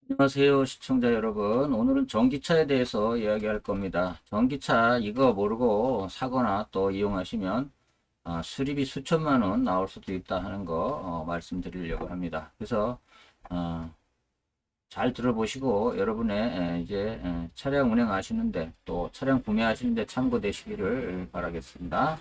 안녕하세요, 시청자 여러분. 오늘은 전기차에 대해서 이야기할 겁니다. 전기차 이거 모르고 사거나 또 이용하시면 수리비 수천만 원 나올 수도 있다 하는 거 말씀드리려고 합니다. 그래서 어, 잘 들어보시고 여러분의 이제 차량 운행하시는데 또 차량 구매하시는데 참고되시기를 바라겠습니다.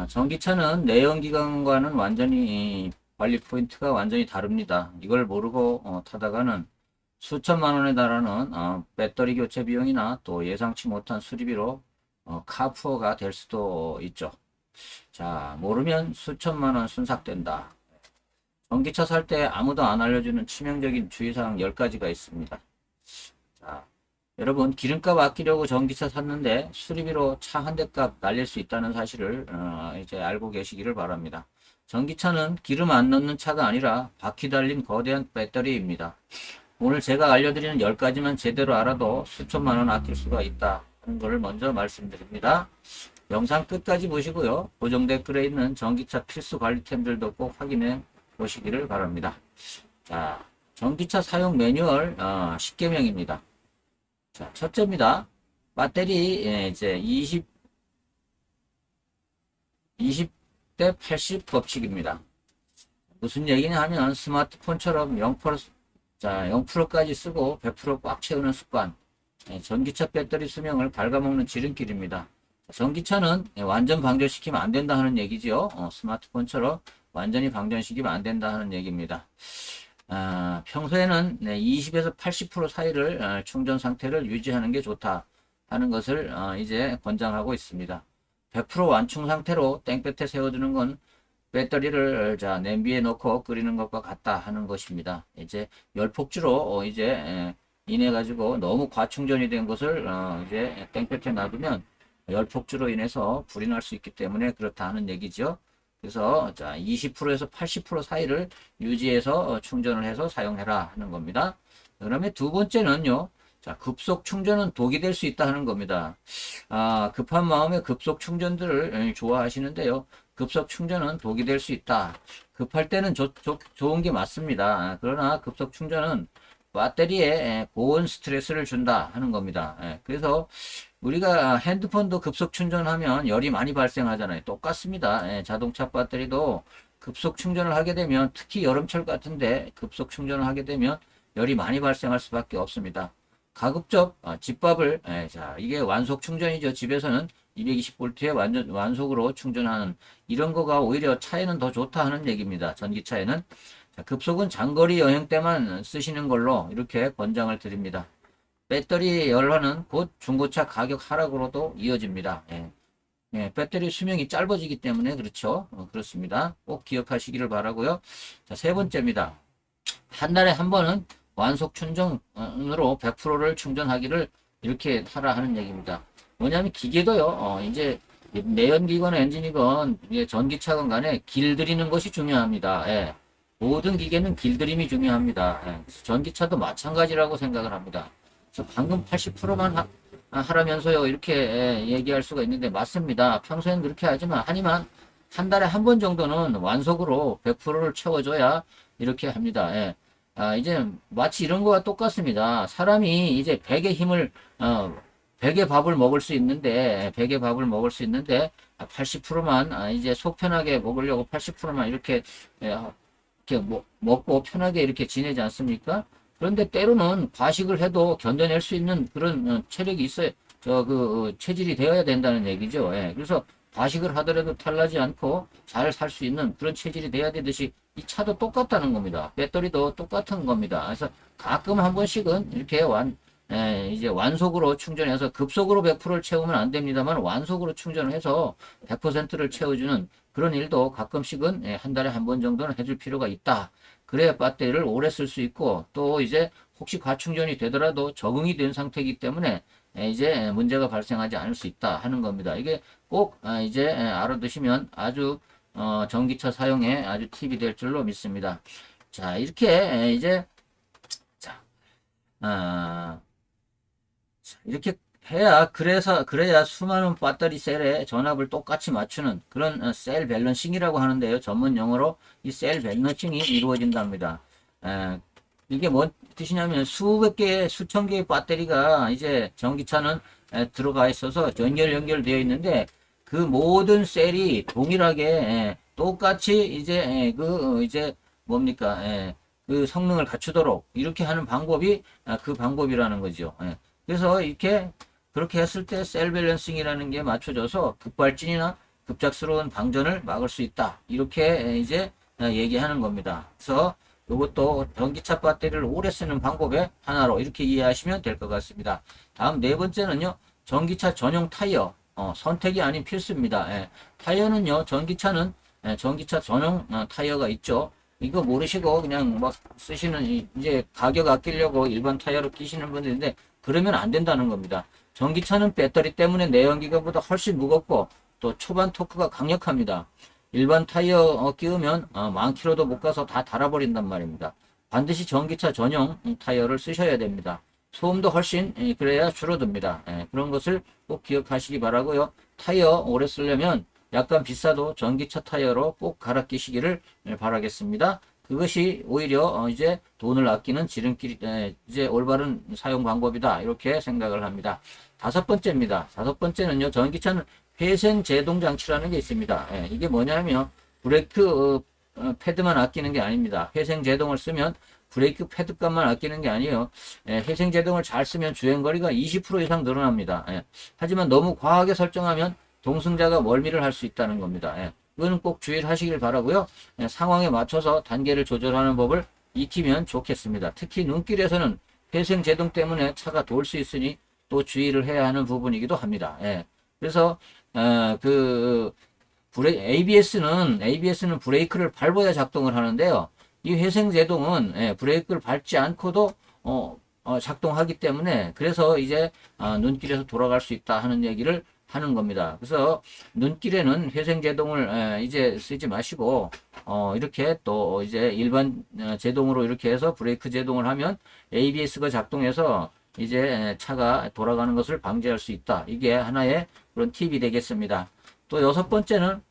전기차는 내연기관과는 완전히 관리 포인트가 완전히 다릅니다. 이걸 모르고 타다가는 수천만 원에 달하는 배터리 교체 비용이나 또 예상치 못한 수리비로 카푸어가 될 수도 있죠. 자, 모르면 수천만 원 순삭된다. 전기차 살 때 아무도 안 알려주는 치명적인 주의사항 10가지가 있습니다. 자, 여러분 기름값 아끼려고 전기차 샀는데 수리비로 차 한 대 값 날릴 수 있다는 사실을 이제 알고 계시기를 바랍니다. 전기차는 기름 안 넣는 차가 아니라 바퀴 달린 거대한 배터리입니다. 오늘 제가 알려드리는 10가지만 제대로 알아도 수천만 원 아낄 수가 있다 하는 것을 먼저 말씀드립니다. 영상 끝까지 보시고요. 고정 댓글에 있는 전기차 필수 관리템들도 꼭 확인해 보시기를 바랍니다. 자, 전기차 사용 매뉴얼 10개명입니다. 자, 첫째입니다. 배터리 이제 20대 80 법칙입니다. 무슨 얘기냐 하면 스마트폰처럼 0%, 자, 0%까지 쓰고 100%꽉 채우는 습관. 전기차 배터리 수명을 갉아먹는 지름길입니다. 전기차는 완전 방전시키면 안 된다 하는 얘기죠. 스마트폰처럼 완전히 방전시키면 안 된다 하는 얘기입니다. 평소에는 20에서 80% 사이를 충전 상태를 유지하는 게 좋다 하는 것을 이제 권장하고 있습니다. 100% 완충 상태로 땡볕에 세워두는 건 배터리를 자 냄비에 넣고 끓이는 것과 같다 하는 것입니다. 이제 열폭주로 이제 인해 가지고 너무 과충전이 된 것을 이제 땡볕에 놔두면 열폭주로 인해서 불이 날 수 있기 때문에 그렇다 하는 얘기죠. 그래서 자 20%에서 80% 사이를 유지해서 충전을 해서 사용해라 하는 겁니다. 그다음에 두 번째는요. 자 급속 충전은 독이 될 수 있다 하는 겁니다. 급한 마음에 급속 충전들을 좋아하시는데요. 급속 충전은 독이 될 수 있다. 급할 때는 좋은 게 맞습니다. 그러나 급속 충전은 배터리에 보온 스트레스를 준다 하는 겁니다. 그래서 우리가 핸드폰도 급속 충전하면 열이 많이 발생하잖아요. 똑같습니다. 자동차 배터리도 급속 충전을 하게 되면 특히 여름철 같은데 급속 충전을 하게 되면 열이 많이 발생할 수밖에 없습니다. 가급적 집밥을 자 이게 완속 충전이죠. 집에서는 220V에 완속으로 충전하는 이런 거가 오히려 차에는 더 좋다 하는 얘기입니다. 전기차에는. 자, 급속은 장거리 여행 때만 쓰시는 걸로 이렇게 권장을 드립니다. 배터리 열화는 곧 중고차 가격 하락으로도 이어집니다. 배터리 수명이 짧아지기 때문에 그렇죠. 그렇습니다. 꼭 기억하시기를 바라고요. 자, 세 번째입니다. 한 달에 한 번은 완속 충전으로 100%를 충전하기를 이렇게 하라 하는 얘기입니다. 뭐냐면 기계도요, 이제 내연기관 엔진이건 전기차건 간에 길들이는 것이 중요합니다. 모든 기계는 길들임이 중요합니다. 전기차도 마찬가지라고 생각을 합니다. 그래서 방금 80%만 하라면서요, 이렇게 얘기할 수가 있는데 맞습니다. 평소엔 그렇게 하지만 한 달에 한 번 정도는 완속으로 100%를 채워줘야 이렇게 합니다. 이제 마치 이런 거와 똑같습니다. 사람이 이제 100의 밥을 먹을 수 있는데, 100의 밥을 먹을 수 있는데, 80%만, 이제 속 편하게 먹으려고 80%만 이렇게 먹고 편하게 이렇게 지내지 않습니까? 그런데 때로는 과식을 해도 견뎌낼 수 있는 그런 체력이 있어야, 체질이 되어야 된다는 얘기죠. 그래서 과식을 하더라도 탈나지 않고 잘 살 수 있는 그런 체질이 돼야 되듯이 이 차도 똑같다는 겁니다. 배터리도 똑같은 겁니다. 그래서 가끔 한 번씩은 이렇게 이제 완속으로 충전해서 급속으로 100%를 채우면 안 됩니다만 완속으로 충전을 해서 100%를 채워주는 그런 일도 가끔씩은 한 달에 한 번 정도는 해줄 필요가 있다. 그래야 배터리를 오래 쓸 수 있고 또 이제 혹시 과충전이 되더라도 적응이 된 상태이기 때문에 이제 문제가 발생하지 않을 수 있다 하는 겁니다. 이게 꼭 이제 알아두시면 아주 전기차 사용에 아주 팁이 될 줄로 믿습니다. 자, 이렇게 이제 자, 아, 이렇게 그래야 수많은 배터리 셀에 전압을 똑같이 맞추는 그런 셀 밸런싱이라고 하는데요. 전문 용어로 이 셀 밸런싱이 이루어진답니다. 에, 이게 뭔 뜻이냐면 수백 개, 수천 개의 배터리가 이제 전기차는 들어가 있어서 연결되어 있는데 그 모든 셀이 동일하게 똑같이 이제 이제 뭡니까 그 성능을 갖추도록 이렇게 하는 방법이 그 방법이라는 거죠. 그래서 이렇게 그렇게 했을 때 셀 밸런싱이라는 게 맞춰져서 급발진이나 급작스러운 방전을 막을 수 있다. 이렇게 이제 얘기하는 겁니다. 그래서 이것도 전기차 배터리를 오래 쓰는 방법의 하나로 이렇게 이해하시면 될 것 같습니다. 다음 네 번째는요. 전기차 전용 타이어 선택이 아닌 필수입니다. 타이어는요. 전기차는 전기차 전용 타이어가 있죠. 이거 모르시고 그냥 막 쓰시는 이제 가격 아끼려고 일반 타이어로 끼시는 분들인데 그러면 안 된다는 겁니다. 전기차는 배터리 때문에 내연기관보다 훨씬 무겁고 또 초반 토크가 강력합니다. 일반 타이어 끼우면 만 킬로도 못 가서 다 닳아버린단 말입니다. 반드시 전기차 전용 타이어를 쓰셔야 됩니다. 소음도 훨씬 그래야 줄어듭니다. 그런 것을 꼭 기억하시기 바라고요. 타이어 오래 쓰려면 약간 비싸도 전기차 타이어로 꼭 갈아 끼시기를 바라겠습니다. 그것이 오히려 이제 돈을 아끼는 지름길 이제 올바른 사용 방법이다 이렇게 생각을 합니다. 다섯 번째입니다. 다섯 번째는요. 전기차는 회생 제동 장치라는 게 있습니다. 이게 뭐냐면 브레이크 패드만 아끼는 게 아닙니다. 회생 제동을 쓰면 브레이크 패드 값만 아끼는 게 아니에요. 회생 제동을 잘 쓰면 주행거리가 20% 이상 늘어납니다. 하지만 너무 과하게 설정하면 동승자가 멀미를 할 수 있다는 겁니다. 그거는 꼭 주의를 하시길 바라고요. 상황에 맞춰서 단계를 조절하는 법을 익히면 좋겠습니다. 특히 눈길에서는 회생 제동 때문에 차가 돌 수 있으니 또 주의를 해야 하는 부분이기도 합니다. 그래서 그 ABS는 브레이크를 밟아야 작동을 하는데요. 이 회생 제동은 브레이크를 밟지 않고도 작동하기 때문에 그래서 이제 눈길에서 돌아갈 수 있다 하는 얘기를 하는 겁니다. 그래서 눈길에는 회생 제동을 이제 쓰지 마시고 이렇게 또 이제 일반 제동으로 이렇게 해서 브레이크 제동을 하면 ABS가 작동해서 이제 차가 돌아가는 것을 방지할 수 있다. 이게 하나의 그런 팁이 되겠습니다. 또 여섯 번째는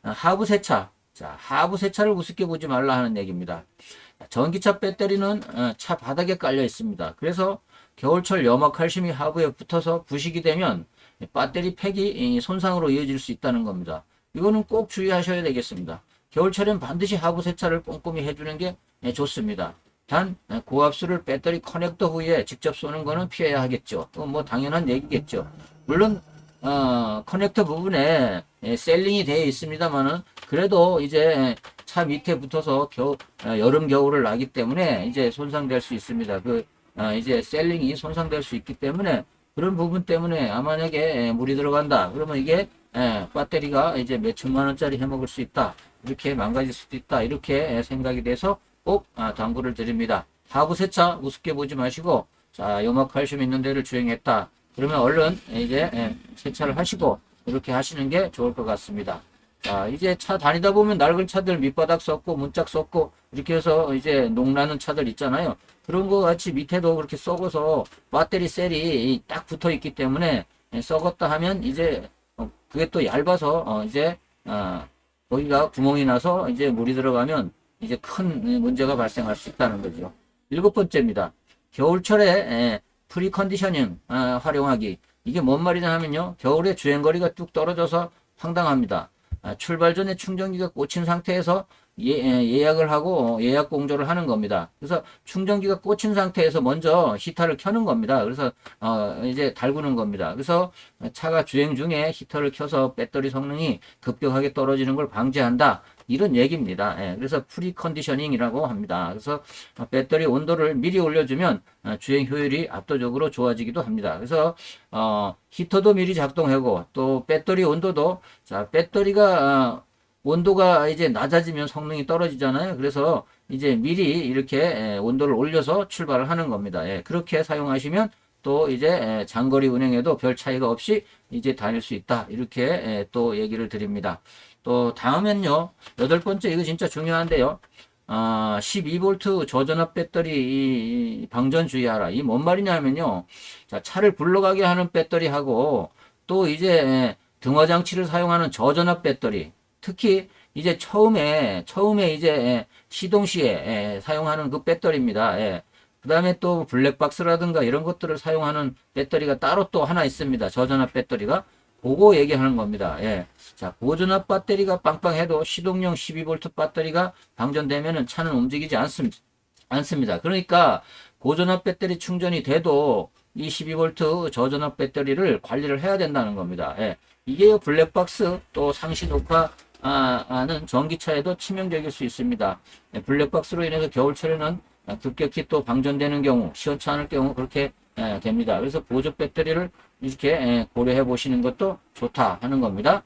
하부 세차. 자, 하부 세차를 우습게 보지 말라 하는 얘기입니다. 전기차 배터리는 차 바닥에 깔려 있습니다. 그래서 겨울철 염화칼슘이 하부에 붙어서 부식이 되면 배터리 팩이 손상으로 이어질 수 있다는 겁니다. 이거는 꼭 주의하셔야 되겠습니다. 겨울철엔 반드시 하부 세차를 꼼꼼히 해주는 게 좋습니다. 단 고압수를 배터리 커넥터 후에 직접 쏘는 거는 피해야 하겠죠. 뭐 당연한 얘기겠죠. 물론 커넥터 부분에 셀링이 되어 있습니다만은 그래도 이제 차 밑에 붙어서 여름 겨울을 나기 때문에 이제 손상될 수 있습니다. 이제 셀링이 손상될 수 있기 때문에 그런 부분 때문에 만약에 물이 들어간다 그러면 이게 배터리가 이제 몇 천만 원짜리 해먹을 수 있다 이렇게 망가질 수도 있다 이렇게 생각이 돼서 꼭 당부를 드립니다. 하부 세차 우습게 보지 마시고 자 염화칼슘 있는 데를 주행했다 그러면 얼른 이제 세차를 하시고 이렇게 하시는 게 좋을 것 같습니다. 자 이제 차 다니다 보면 낡은 차들 밑바닥 썩고 문짝 썩고 이렇게 해서 이제 녹나는 차들 있잖아요. 그런 거 같이 밑에도 그렇게 썩어서 배터리 셀이 딱 붙어 있기 때문에 썩었다 하면 이제 그게 또 얇아서 이제 거기가 구멍이 나서 이제 물이 들어가면 이제 큰 문제가 발생할 수 있다는 거죠. 일곱 번째입니다. 겨울철에 프리컨디셔닝 활용하기. 이게 뭔 말이냐 하면요. 겨울에 주행거리가 뚝 떨어져서 황당합니다. 출발 전에 충전기가 꽂힌 상태에서 예약을 하고 예약 공조를 하는 겁니다. 그래서 충전기가 꽂힌 상태에서 먼저 히터를 켜는 겁니다. 그래서 이제 달구는 겁니다. 그래서 차가 주행 중에 히터를 켜서 배터리 성능이 급격하게 떨어지는 걸 방지한다. 이런 얘기입니다. 그래서 프리컨디셔닝이라고 합니다. 그래서 배터리 온도를 미리 올려주면 주행 효율이 압도적으로 좋아지기도 합니다. 그래서 히터도 미리 작동하고 또 배터리 온도도 자 배터리가 온도가 이제 낮아지면 성능이 떨어지잖아요. 그래서 이제 미리 이렇게 온도를 올려서 출발을 하는 겁니다. 그렇게 사용하시면 또 이제 장거리 운행에도 별 차이가 없이 이제 다닐 수 있다. 이렇게 또 얘기를 드립니다. 또 다음엔요. 여덟 번째 이거 진짜 중요한데요. 12V 저전압 배터리 방전 주의하라. 이 뭔 말이냐면요. 자, 차를 굴러가게 하는 배터리하고 또 이제 등화 장치를 사용하는 저전압 배터리. 특히 이제 처음에 이제 시동 시에 사용하는 그 배터리입니다. 그 다음에 또 블랙박스라든가 이런 것들을 사용하는 배터리가 따로 또 하나 있습니다. 저전압 배터리가. 그거 얘기하는 겁니다. 예. 자, 고전압 배터리가 빵빵해도 시동용 12V 배터리가 방전되면은 차는 움직이지 않습니다. 그러니까 고전압 배터리 충전이 돼도 이 12V 저전압 배터리를 관리를 해야 된다는 겁니다. 예. 이게 블랙박스 또 상시 녹화하는 전기차에도 치명적일 수 있습니다. 예, 블랙박스로 인해서 겨울철에는 급격히 또 방전되는 경우, 시원치 않을 경우 그렇게 됩니다. 그래서 보조 배터리를 이렇게 고려해 보시는 것도 좋다 하는 겁니다.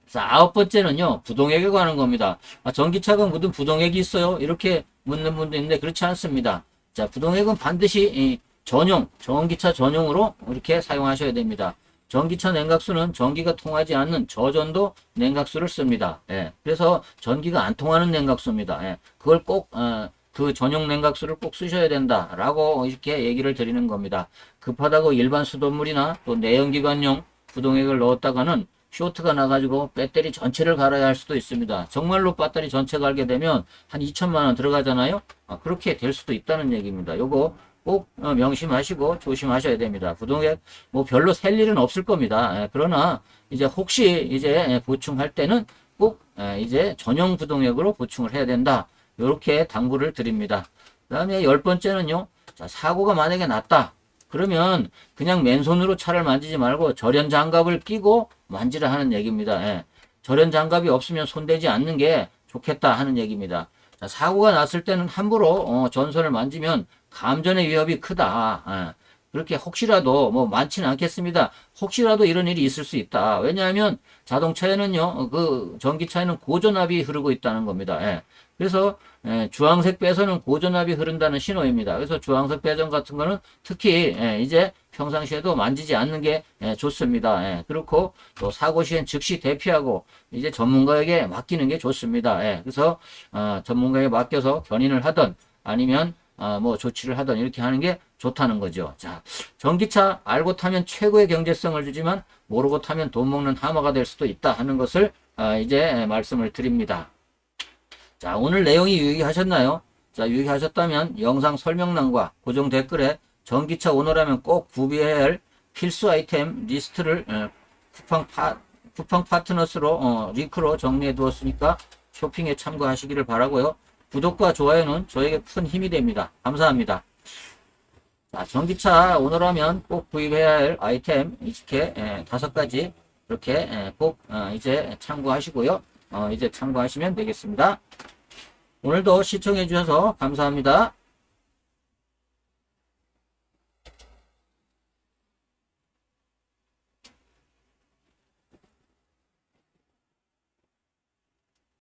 자, 9번째는요, 부동액에 관한 겁니다. 전기차가 무슨 부동액이 있어요? 이렇게 묻는 분도 있는데 그렇지 않습니다. 자, 부동액은 반드시 전기차 전용으로 이렇게 사용하셔야 됩니다. 전기차 냉각수는 전기가 통하지 않는 저전도 냉각수를 씁니다. 예, 그래서 전기가 안 통하는 냉각수입니다. 예, 그걸 꼭 그 전용 냉각수를 꼭 쓰셔야 된다라고 이렇게 얘기를 드리는 겁니다. 급하다고 일반 수돗물이나 또 내연기관용 부동액을 넣었다가는 쇼트가 나가지고 배터리 전체를 갈아야 할 수도 있습니다. 정말로 배터리 전체 갈게 되면 한 2천만 원 들어가잖아요. 그렇게 될 수도 있다는 얘기입니다. 요거 꼭 명심하시고 조심하셔야 됩니다. 부동액 뭐 별로 셀 일은 없을 겁니다. 그러나 이제 혹시 이제 보충할 때는 꼭 이제 전용 부동액으로 보충을 해야 된다. 이렇게 당부를 드립니다. 그 다음에 10번째는요. 자, 사고가 만약에 났다. 그러면 그냥 맨손으로 차를 만지지 말고 절연 장갑을 끼고 만지라 하는 얘기입니다. 예. 절연 장갑이 없으면 손대지 않는 게 좋겠다 하는 얘기입니다. 자, 사고가 났을 때는 함부로 전선을 만지면 감전의 위협이 크다. 예. 그렇게 혹시라도 뭐 많지는 않겠습니다. 혹시라도 이런 일이 있을 수 있다. 왜냐하면 자동차에는요, 그 전기차에는 고전압이 흐르고 있다는 겁니다. 예. 그래서 주황색 배선은 고전압이 흐른다는 신호입니다. 그래서 주황색 배선 같은 거는 특히 이제 평상시에도 만지지 않는 게 좋습니다. 그렇고 또 사고 시엔 즉시 대피하고 이제 전문가에게 맡기는 게 좋습니다. 그래서 전문가에게 맡겨서 견인을 하든 아니면 뭐 조치를 하든 이렇게 하는 게 좋다는 거죠. 자, 전기차 알고 타면 최고의 경제성을 주지만 모르고 타면 돈 먹는 하마가 될 수도 있다 하는 것을 이제 말씀을 드립니다. 자, 오늘 내용이 유익하셨나요? 자, 유익하셨다면 영상 설명란과 고정 댓글에 전기차 오너라면 꼭 구비해야 할 필수 아이템 리스트를 쿠팡 파트너스로 링크로 정리해 두었으니까 쇼핑에 참고하시기를 바라고요. 구독과 좋아요는 저에게 큰 힘이 됩니다. 감사합니다. 자, 전기차 오너라면 꼭 구입해야 할 아이템 이렇게 5가지 이렇게 꼭 이제 참고하시고요. 이제 참고하시면 되겠습니다. 오늘도 시청해 주셔서 감사합니다.